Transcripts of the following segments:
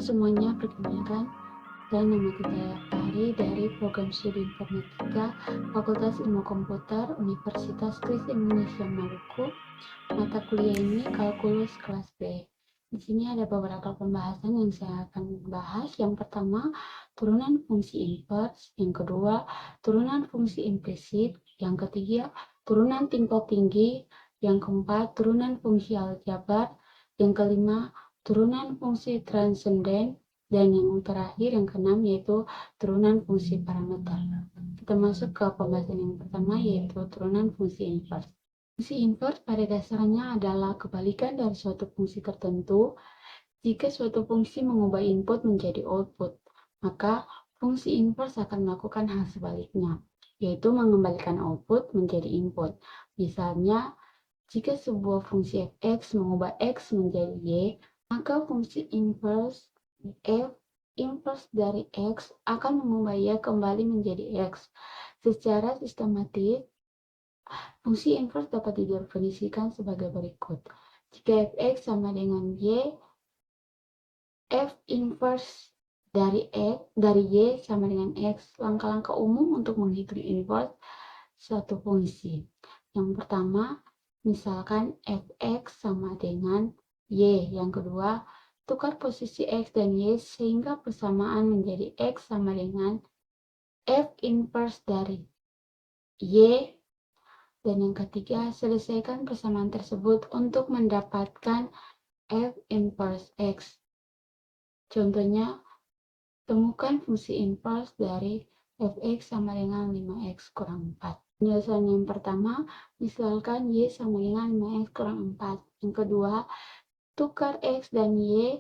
semuanya, perkenalkan, saya nama Tita Ari dari Program Studi Informatika Fakultas Ilmu Komputer Universitas Kristen Indonesia Maluku. Mata kuliah ini kalkulus kelas B. Di sini ada beberapa pembahasan yang saya akan bahas. Yang pertama, turunan fungsi inverse. Yang kedua, turunan fungsi implisit. Yang ketiga, turunan tingkat tinggi. Yang keempat, turunan fungsi aljabar. Yang kelima, turunan fungsi transenden. Dan yang terakhir, yang keenam, yaitu turunan fungsi parameter. Kita masuk ke pembahasan yang pertama, yaitu turunan fungsi inverse. Fungsi inverse pada dasarnya adalah kebalikan dari suatu fungsi tertentu. Jika suatu fungsi mengubah input menjadi output, maka fungsi inverse akan melakukan hal sebaliknya, yaitu mengembalikan output menjadi input. Misalnya, jika sebuah fungsi f(x) mengubah x menjadi y, maka fungsi inverse f inverse dari x akan mengubah y kembali menjadi x. Secara sistematis, fungsi inverse dapat didefinisikan sebagai berikut. Jika f(x) sama dengan y, f inverse dari y sama dengan x. Langkah-langkah umum untuk menghitung inverse suatu fungsi. Yang pertama, misalkan f(x) sama dengan y. Yang kedua, tukar posisi x dan y sehingga persamaan menjadi x sama dengan f inverse dari y. Dan yang ketiga, selesaikan persamaan tersebut untuk mendapatkan f inverse x. Contohnya, temukan fungsi inverse dari f(x) sama dengan 5x kurang 4. Penjelasan yang pertama, misalkan y sama dengan 5x kurang 4. Yang kedua, tukar x dan y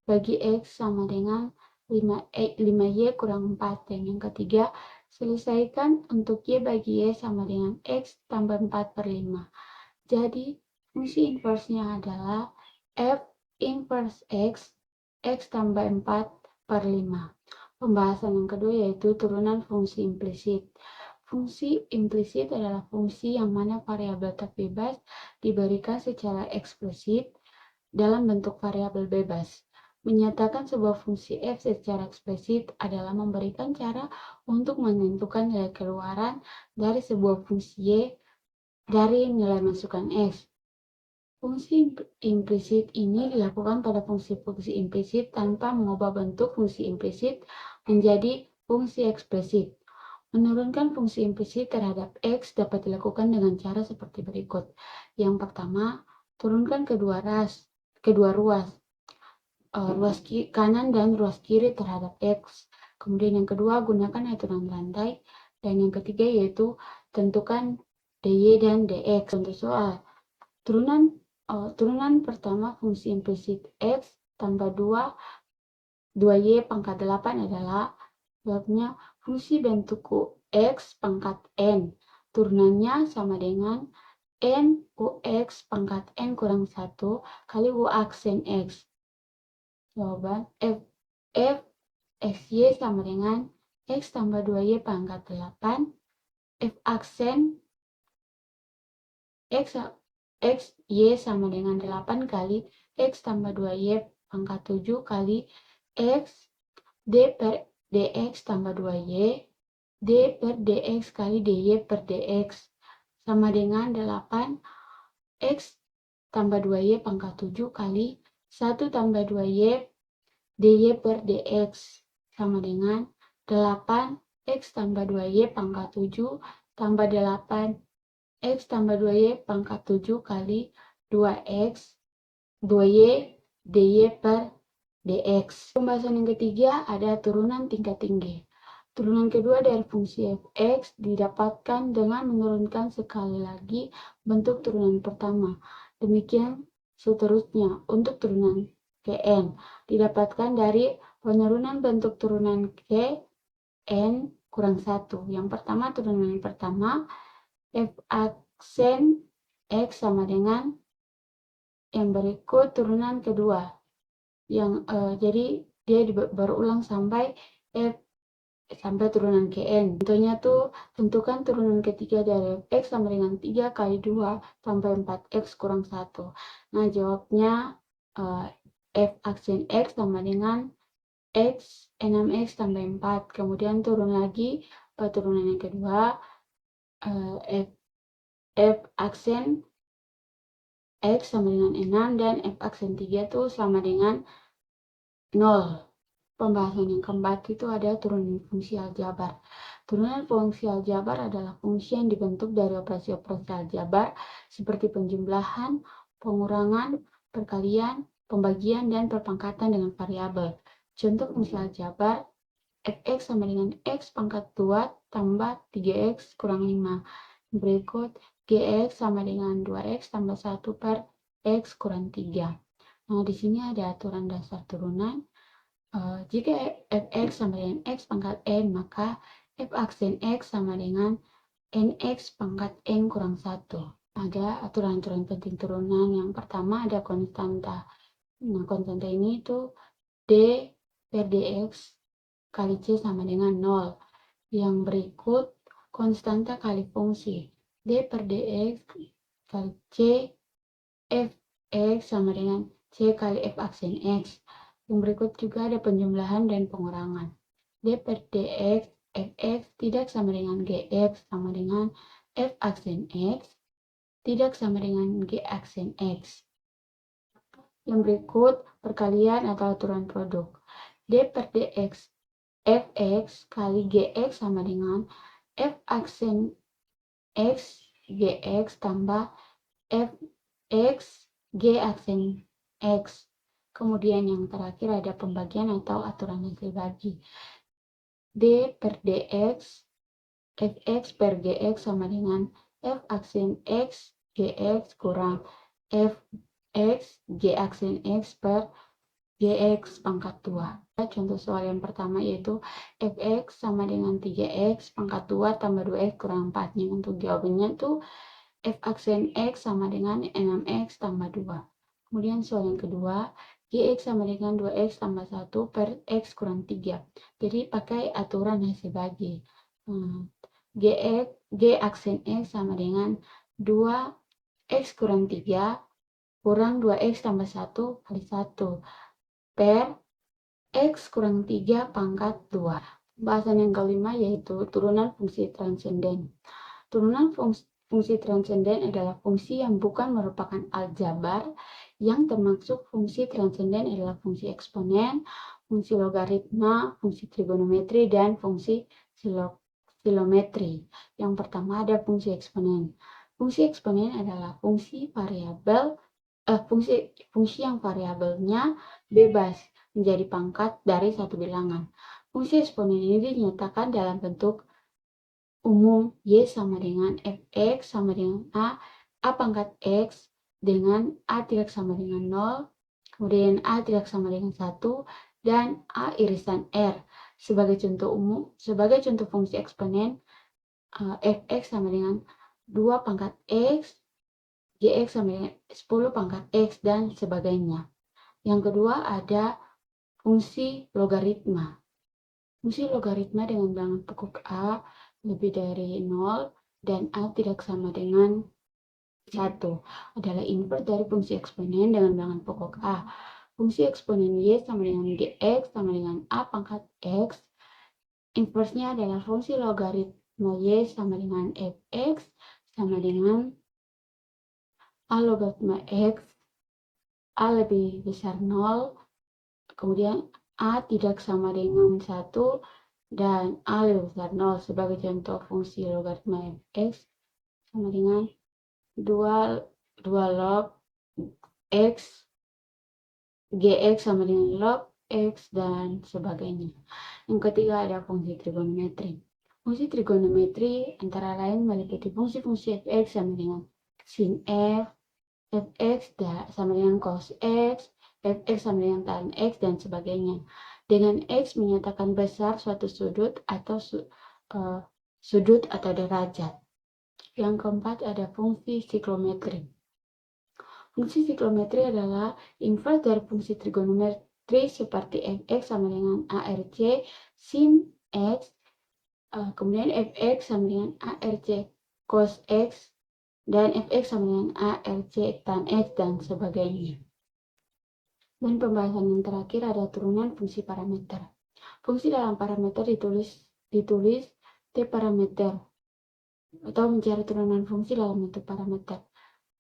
bagi x sama dengan 5y kurang 4. Dan yang ketiga, selesaikan untuk y bagi y sama dengan x tambah 4 per 5. Jadi, fungsi inverse-nya adalah f inverse x, x tambah 4 per 5. Pembahasan yang kedua yaitu turunan fungsi implisit. Fungsi implisit adalah fungsi yang mana variabel tak bebas diberikan secara eksplisit dalam bentuk variabel bebas. Menyatakan sebuah fungsi f secara eksplisit adalah memberikan cara untuk menentukan nilai keluaran dari sebuah fungsi y dari nilai masukan x. Fungsi implisit ini dilakukan pada fungsi-fungsi implisit tanpa mengubah bentuk fungsi implisit menjadi fungsi eksplisit. Menurunkan fungsi implisit terhadap x dapat dilakukan dengan cara seperti berikut. Yang pertama, turunkan kedua ruas kanan dan ruas kiri terhadap x. Kemudian yang kedua, gunakan aturan rantai. Dan yang ketiga yaitu tentukan dy dan dx. Untuk soal, turunan pertama fungsi implisit x tambah 2y pangkat 8 adalah jawabnya fungsi bentuk x pangkat n. Turunannya sama dengan n ux pangkat n kurang 1 kali u aksen x. Jawaban f xy sama dengan x tambah 2y pangkat 8. F aksen x y sama dengan 8 kali x tambah 2y pangkat 7 kali x d per dx tambah 2y d per dx kali dy per dx sama dengan 8 x tambah 2y pangkat 7 kali 1 tambah 2y dy per dx sama dengan 8 x tambah 2y pangkat 7 tambah 8 x tambah 2y pangkat 7 kali 2x 2y dy per dx. Pembahasan yang ketiga ada turunan tingkat tinggi. Turunan kedua dari fungsi f(x) didapatkan dengan menurunkan sekali lagi bentuk turunan pertama. Demikian seterusnya untuk turunan kn didapatkan dari penurunan bentuk turunan kn kurang 1. Yang pertama, turunan yang pertama f aksen x sama dengan yang berikut turunan kedua. Jadi dia berulang sampai turunan kn. Contohnya tuh, tentukan turunan ketiga dari x sama dengan 3 kali 2 tambah 4x kurang 1. Nah, jawabnya F aksen X sama dengan X 6X tambah 4. Kemudian turun lagi turunan yang kedua, F aksen X sama dengan 6 dan F aksen 3 tuh sama dengan 0. Pembahasan yang keempat itu ada turunan fungsi aljabar. Turunan fungsi aljabar adalah fungsi yang dibentuk dari operasi-operasi aljabar seperti penjumlahan, pengurangan, perkalian, pembagian, dan perpangkatan dengan variabel. Contoh fungsi aljabar, fx sama dengan x pangkat 2 tambah 3x kurang 5. Berikut, gx sama dengan 2x tambah 1 per x kurang 3. Nah, di sini ada aturan dasar turunan. Jika fx sama dengan x pangkat n, maka f aksen x sama dengan nx pangkat n kurang 1. Ada aturan-aturan penting turunan. Yang pertama ada konstanta. Nah, konstanta ini itu d per dx kali c sama dengan 0. Yang berikut konstanta kali fungsi. D per dx kali c fx sama dengan c kali f aksen x. Yang berikut juga ada penjumlahan dan pengurangan. D per dx fx tidak sama dengan gx sama dengan f aksen x tidak sama dengan g aksen x. Yang berikut perkalian atau aturan produk. D per dx fx kali gx sama dengan f aksen x gx tambah fx g aksen x. Kemudian yang terakhir ada pembagian atau aturan hasil bagi. D per dx fx per gx sama dengan f aksen x gx kurang fx g aksen x per gx pangkat 2. Contoh soal yang pertama yaitu fx sama dengan 3x pangkat 2 tambah 2x kurang 4. Yang untuk jawabannya itu f aksen x sama dengan 6x tambah 2. Kemudian soal yang kedua, gx sama dengan 2x tambah 1 per x kurang 3. Jadi pakai aturan hasil bagi. G aksen x sama dengan 2x kurang 3 kurang 2x tambah 1 kali 1 per x kurang 3 pangkat 2. Bahasan yang kelima yaitu turunan fungsi transenden. Turunan fungsi transenden adalah fungsi yang bukan merupakan aljabar. Yang termasuk fungsi transenden adalah fungsi eksponen, fungsi logaritma, fungsi trigonometri, dan fungsi silometri. Yang pertama ada fungsi eksponen. Fungsi eksponen adalah fungsi yang variabelnya bebas menjadi pangkat dari satu bilangan. Fungsi eksponen ini dinyatakan dalam bentuk umum y sama dengan fx sama dengan a pangkat x dengan a tidak sama dengan 0, kemudian a tidak sama dengan 1, dan a irisan r. Sebagai contoh fungsi eksponen, fx sama dengan 2 pangkat x, gx sama dengan 10 pangkat x, dan sebagainya. Yang kedua ada fungsi logaritma. Fungsi logaritma dengan bilangan pokok a lebih dari 0 dan a tidak sama dengan 1 adalah invers dari fungsi eksponen dengan bilangan pokok a. Fungsi eksponen y sama dengan gx sama dengan a pangkat x. Inversnya adalah fungsi logaritma y sama dengan fx sama dengan a logaritma x, a lebih besar 0, kemudian a tidak sama dengan 1, dan a lebih besar 0. Sebagai contoh fungsi logaritma fx sama dengan 2 log x, gx sama dengan log x, dan sebagainya. Yang ketiga ada fungsi trigonometri. Fungsi trigonometri antara lain meliputi fungsi-fungsi fx sama dengan sin f, fx sama dengan cos x, fx sama dengan tan x, dan sebagainya. Dengan x menyatakan besar suatu sudut atau derajat. Yang keempat ada fungsi siklometri. Fungsi siklometri adalah invers dari fungsi trigonometri seperti fx sama dengan arc sin x, kemudian fx sama dengan arc cos x, dan fx sama dengan arc tan x, dan sebagainya. Dan pembahasan yang terakhir ada turunan fungsi parameter. Fungsi dalam parameter ditulis T parameter atau mencari turunan fungsi dalam bentuk parameter.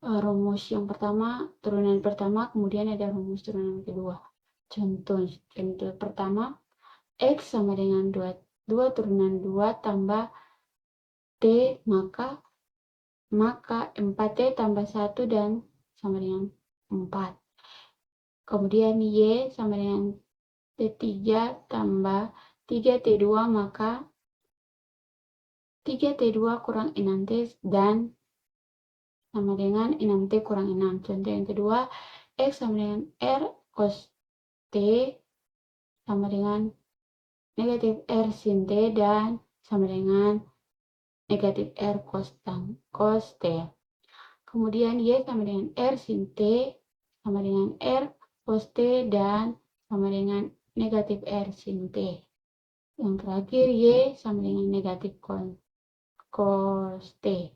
Rumus yang pertama, turunan pertama, kemudian ada rumus turunan kedua. Contoh pertama, X sama dengan 2 turunan 2 tambah T, maka 4T tambah 1 dan sama dengan 4. Kemudian Y sama dengan T3 tambah 3T2, maka 3T2 kurang 6T dan sama dengan 6T kurang 6. Contoh yang kedua, X sama dengan R cos T sama dengan negatif R sin T dan sama dengan negatif R cos T. Kemudian Y sama dengan R sin T sama dengan R cos T dan sama dengan negatif R sin T. Yang terakhir Y sama dengan negatif cos T.